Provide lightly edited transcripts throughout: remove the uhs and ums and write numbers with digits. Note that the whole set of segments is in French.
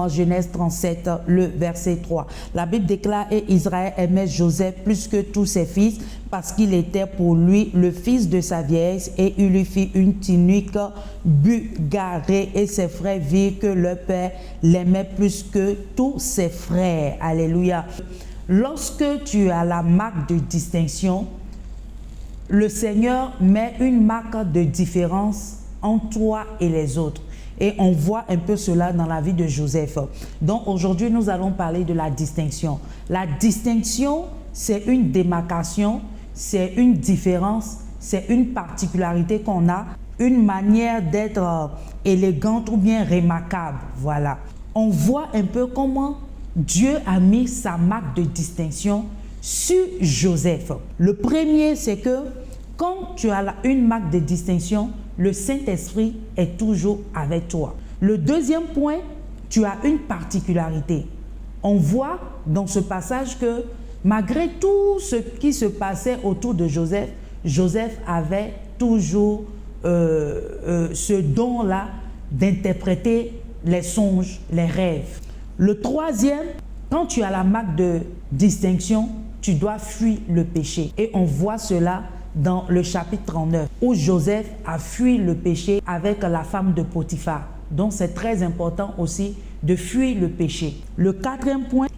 En Genèse 37, le verset 3. La Bible déclare « Et Israël aimait Joseph plus que tous ses fils, parce qu'il était pour lui le fils de sa vieillesse, et il lui fit une tunique bugarrée, et ses frères virent que leur père l'aimait plus que tous ses frères. » Alléluia. Lorsque tu as la marque de distinction, le Seigneur met une marque de différence entre toi et les autres. Et on voit un peu cela dans la vie de Joseph. Donc aujourd'hui, nous allons parler de la distinction. La distinction, c'est une démarcation, c'est une différence, c'est une particularité qu'on a, une manière d'être élégante ou bien remarquable. Voilà. On voit un peu comment Dieu a mis sa marque de distinction sur Joseph. Le premier, c'est que quand tu as une marque de distinction, le Saint-Esprit est toujours avec toi. Le deuxième point, tu as une particularité. On voit dans ce passage que malgré tout ce qui se passait autour de Joseph, Joseph avait toujours ce don-là d'interpréter les songes, les rêves. Le troisième, quand tu as la marque de distinction, tu dois fuir le péché. Et on voit cela dans le chapitre 39, où Joseph a fui le péché avec la femme de Potiphar. Donc c'est très important aussi de fuir le péché. Le quatrième point,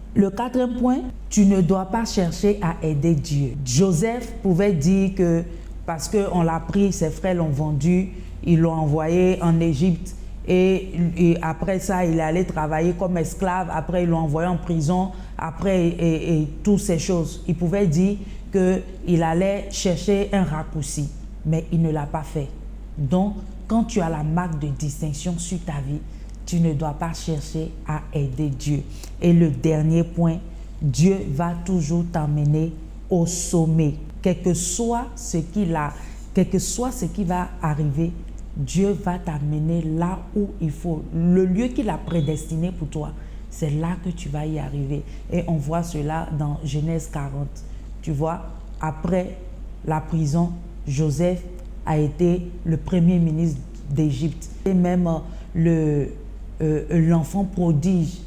tu ne dois pas chercher à aider Dieu. Joseph pouvait dire que parce qu'on l'a pris, ses frères l'ont vendu, ils l'ont envoyé en Égypte et après ça, il allait travailler comme esclave, après ils l'ont envoyé en prison, après et toutes ces choses. Il pouvait dire qu'il allait chercher un raccourci, mais il ne l'a pas fait. Donc, quand tu as la marque de distinction sur ta vie, tu ne dois pas chercher à aider Dieu. Et le dernier point, Dieu va toujours t'emmener au sommet. Quel que soit ce qui va arriver, Dieu va t'amener là où il faut. Le lieu qu'il a prédestiné pour toi, c'est là que tu vas y arriver. Et on voit cela dans Genèse 40. Tu vois, après la prison, Joseph a été le premier ministre d'Égypte et même l'enfant prodige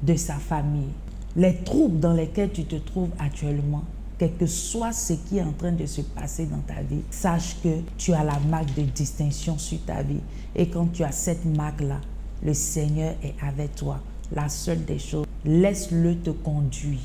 de sa famille. Les troubles dans lesquels tu te trouves actuellement, quel que soit ce qui est en train de se passer dans ta vie, sache que tu as la marque de distinction sur ta vie. Et quand tu as cette marque-là, le Seigneur est avec toi. La seule des choses, laisse-le te conduire.